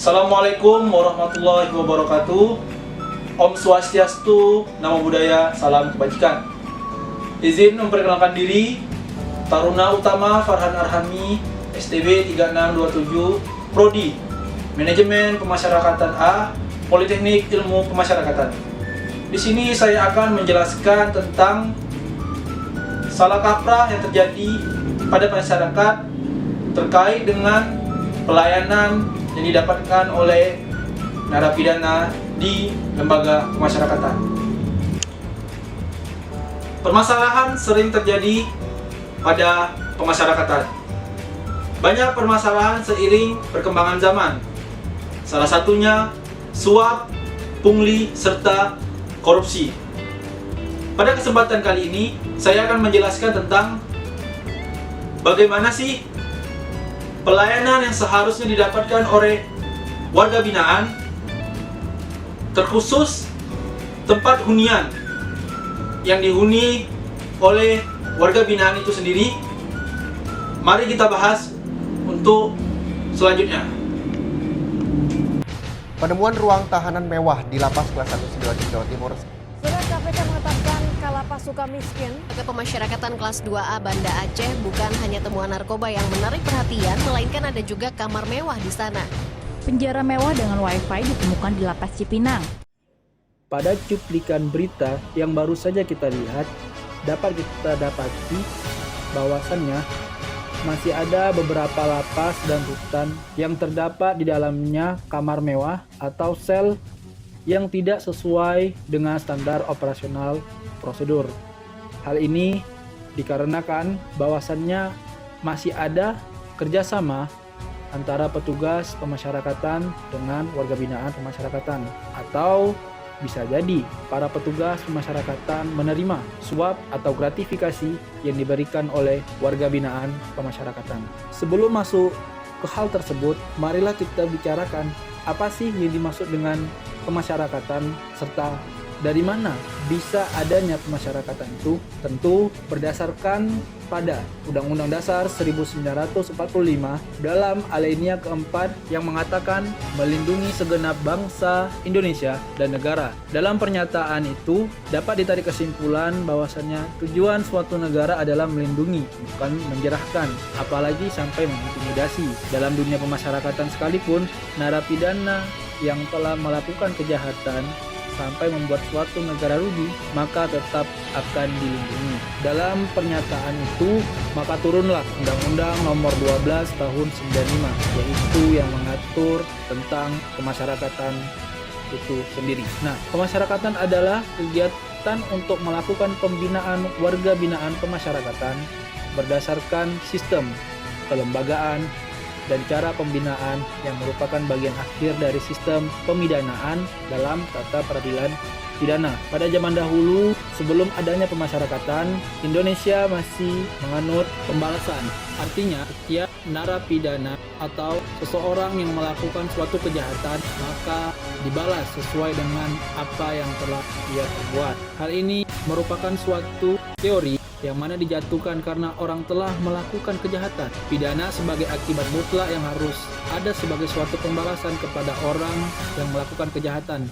Assalamualaikum warahmatullahi wabarakatuh. Om Swastiastu, Namo Buddhaya, salam kebajikan. Izin memperkenalkan diri, Taruna Utama Farhan Arhami, STB 3627, Prodi Manajemen Pemasyarakatan A, Politeknik Ilmu Pemasyarakatan. Di sini saya akan menjelaskan tentang salah kaprah yang terjadi pada masyarakat terkait dengan pelayanan yang didapatkan oleh narapidana di lembaga pemasyarakatan. Permasalahan sering terjadi pada pemasyarakatan. Banyak permasalahan seiring perkembangan zaman. Salah satunya suap, pungli, serta korupsi. Pada kesempatan kali ini, saya akan menjelaskan tentang bagaimana sih pelayanan yang seharusnya didapatkan oleh warga binaan, terkhusus tempat hunian yang dihuni oleh warga binaan itu sendiri. Mari kita bahas untuk selanjutnya. Penemuan ruang tahanan mewah di Lapas Kelas 1 Sidoarjo, Jawa Timur. Surat KPK menetapkan Kalapas Sukamiskin. Lembaga Pemasyarakatan kelas 2A Banda Aceh bukan hanya temuan narkoba yang menarik perhatian, melainkan ada juga kamar mewah di sana. Penjara mewah dengan wifi ditemukan di Lapas Cipinang. Pada cuplikan berita yang baru saja kita lihat, dapat kita dapati bahwasannya masih ada beberapa lapas dan rutan yang terdapat di dalamnya kamar mewah atau sel yang tidak sesuai dengan standar operasional prosedur. Hal ini dikarenakan bahwasannya masih ada kerjasama antara petugas pemasyarakatan dengan warga binaan pemasyarakatan, atau bisa jadi para petugas pemasyarakatan menerima suap atau gratifikasi yang diberikan oleh warga binaan pemasyarakatan. Sebelum masuk ke hal tersebut, marilah kita bicarakan apa sih yang dimaksud dengan pemasyarakatan serta dari mana bisa adanya pemasyarakatan itu. Tentu berdasarkan pada Undang-Undang Dasar 1945 dalam alinea keempat yang mengatakan melindungi segenap bangsa Indonesia dan negara. Dalam pernyataan itu dapat ditarik kesimpulan bahwasannya tujuan suatu negara adalah melindungi, bukan menjerahkan, apalagi sampai mengintimidasi. Dalam dunia pemasyarakatan sekalipun, narapidana yang telah melakukan kejahatan sampai membuat suatu negara rugi, maka tetap akan dilindungi. Dalam pernyataan itu, maka turunlah Undang-Undang Nomor 12 Tahun 95, yaitu yang mengatur tentang pemasyarakatan itu sendiri. Nah, pemasyarakatan adalah kegiatan untuk melakukan pembinaan warga binaan pemasyarakatan berdasarkan sistem kelembagaan dan cara pembinaan yang merupakan bagian akhir dari sistem pemidanaan dalam tata peradilan pidana. Pada zaman dahulu, sebelum adanya pemasyarakatan, Indonesia masih menganut pembalasan. Artinya, setiap narapidana atau seseorang yang melakukan suatu kejahatan, maka dibalas sesuai dengan apa yang telah ia perbuat. Hal ini merupakan suatu teori yang mana dijatuhkan karena orang telah melakukan kejahatan. Pidana sebagai akibat mutlak yang harus ada sebagai suatu pembalasan kepada orang yang melakukan kejahatan.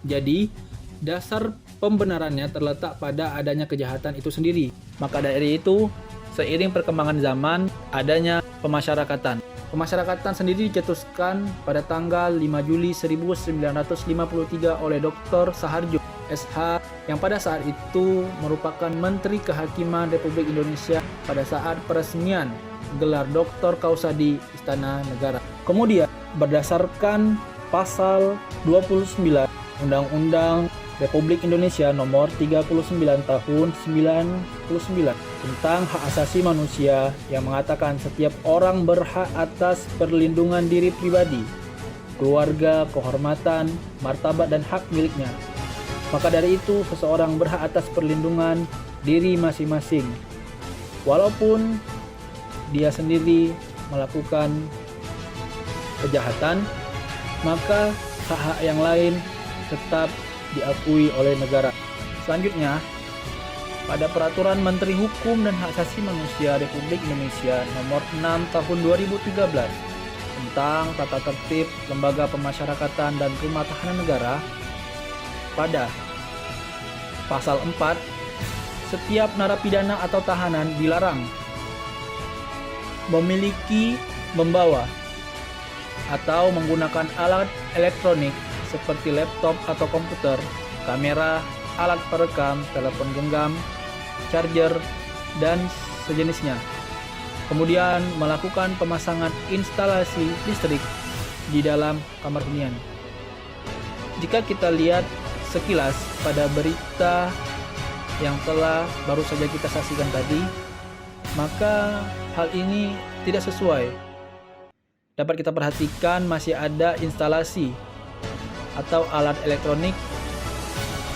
Jadi, dasar pembenarannya terletak pada adanya kejahatan itu sendiri. Maka dari itu, seiring perkembangan zaman, adanya pemasyarakatan. Pemasyarakatan sendiri dicetuskan pada tanggal 5 Juli 1953 oleh Dr. Saharjo SH yang pada saat itu merupakan Menteri Kehakiman Republik Indonesia pada saat peresmian gelar Dr. Kausa di Istana Negara. Kemudian berdasarkan pasal 29 Undang-Undang Republik Indonesia Nomor 39 Tahun 99 tentang hak asasi manusia yang mengatakan setiap orang berhak atas perlindungan diri pribadi, keluarga, kehormatan, martabat dan hak miliknya. Maka dari itu, seseorang berhak atas perlindungan diri masing-masing. Walaupun dia sendiri melakukan kejahatan, maka hak-hak yang lain tetap diakui oleh negara. Selanjutnya, pada Peraturan Menteri Hukum dan Hak Asasi Manusia Republik Indonesia Nomor 6 Tahun 2013 tentang tata tertib lembaga pemasyarakatan dan rumah tahanan negara, pada pasal 4, setiap narapidana atau tahanan dilarang memiliki, membawa, atau menggunakan alat elektronik seperti laptop atau komputer, kamera, alat perekam, telepon genggam, charger, dan sejenisnya. Kemudian melakukan pemasangan instalasi listrik di dalam kamar hunian. Jika kita lihat sekilas pada berita yang telah baru saja kita saksikan tadi, maka hal ini tidak sesuai. Dapat kita perhatikan masih ada instalasi atau alat elektronik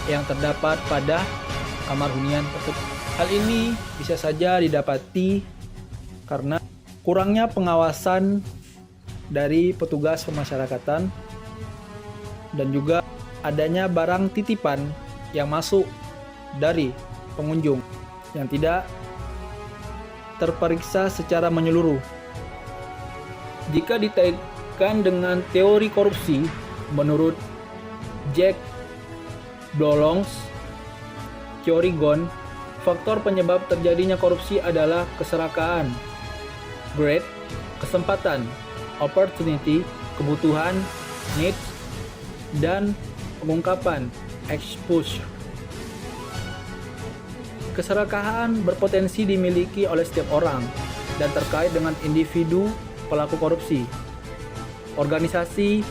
yang terdapat pada kamar hunian tersebut. Hal ini bisa saja didapati karena kurangnya pengawasan dari petugas pemasyarakatan dan juga adanya barang titipan yang masuk dari pengunjung yang tidak terperiksa secara menyeluruh. Jika dikaitkan dengan teori korupsi, menurut Jack Blolongs, teori GON, faktor penyebab terjadinya korupsi adalah keserakahan, greed, kesempatan, opportunity, kebutuhan, needs, dan pengungkapan, exposure. Keserakahan berpotensi dimiliki oleh setiap orang dan terkait dengan individu pelaku korupsi, organisasi,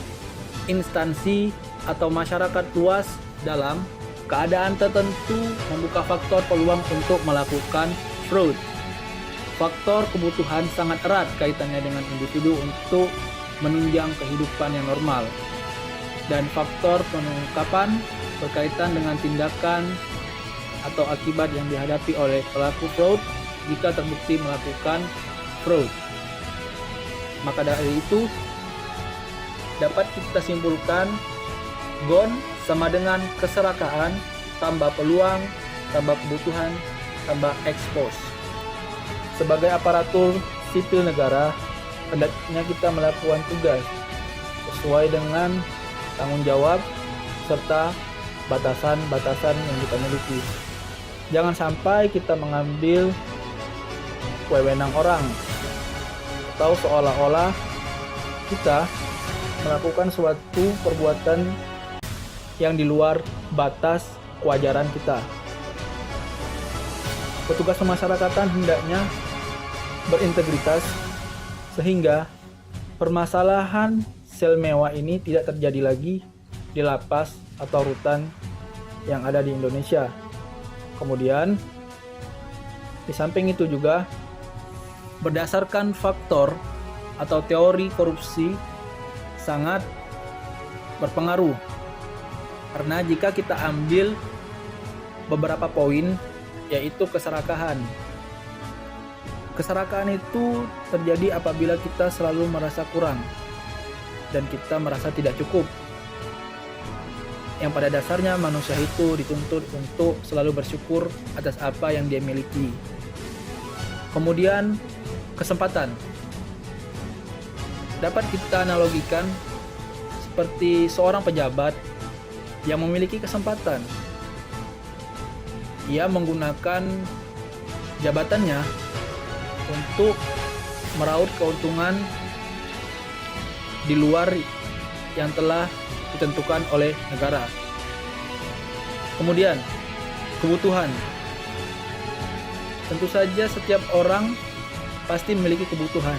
instansi, atau masyarakat luas dalam keadaan tertentu membuka faktor peluang untuk melakukan fraud. Faktor kebutuhan sangat erat kaitannya dengan individu untuk menunjang kehidupan yang normal. Dan faktor pengungkapan berkaitan dengan tindakan atau akibat yang dihadapi oleh pelaku fraud jika terbukti melakukan fraud. Maka dari itu, dapat kita simpulkan GON sama dengan keserakahan tambah peluang, tambah kebutuhan, tambah expose. Sebagai aparatur sipil negara, hendaknya kita melakukan tugas sesuai dengan tanggung jawab serta batasan-batasan yang kita miliki. Jangan sampai kita mengambil wewenang orang atau seolah-olah kita melakukan suatu perbuatan yang di luar batas kewajaran kita. Petugas pemasyarakatan hendaknya berintegritas sehingga permasalahan sel mewah ini tidak terjadi lagi di lapas atau rutan yang ada di Indonesia. Kemudian, di samping itu juga berdasarkan faktor atau teori korupsi sangat berpengaruh. Karena jika kita ambil beberapa poin, yaitu keserakahan. Keserakahan itu terjadi apabila kita selalu merasa kurang dan kita merasa tidak cukup. Yang pada dasarnya manusia itu dituntut untuk selalu bersyukur atas apa yang dia miliki. Kemudian kesempatan. Dapat kita analogikan seperti seorang pejabat yang memiliki kesempatan. Ia menggunakan jabatannya untuk meraup keuntungan di luar yang telah ditentukan oleh negara. Kemudian, kebutuhan. Tentu saja setiap orang pasti memiliki kebutuhan.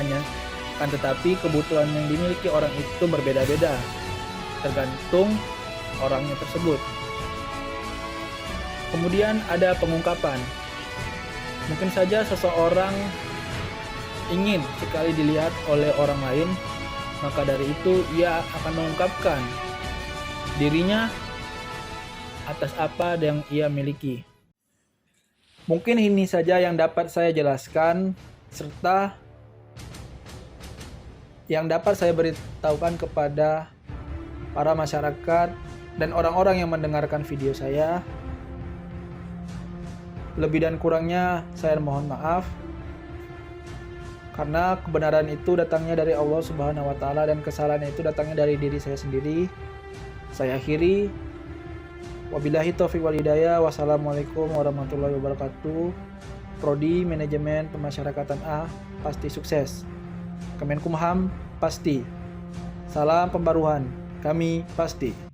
Akan tetapi kebutuhan yang dimiliki orang itu berbeda-beda, tergantung orangnya tersebut. Kemudian ada pengungkapan. Mungkin saja seseorang ingin sekali dilihat oleh orang lain, maka dari itu ia akan mengungkapkan dirinya atas apa yang ia miliki. Mungkin ini saja yang dapat saya jelaskan, serta yang dapat saya beritahukan kepada para masyarakat dan orang-orang yang mendengarkan video saya. Lebih dan kurangnya saya mohon maaf. Karena kebenaran itu datangnya dari Allah Subhanahu wa taala dan kesalahan itu datangnya dari diri saya sendiri. Saya akhiri. Wabillahi taufiq wal hidayah. Wassalamualaikum warahmatullahi wabarakatuh. Prodi Manajemen Pemasyarakatan A pasti sukses. Kemenkumham pasti. Salam pembaruan. Kami pasti.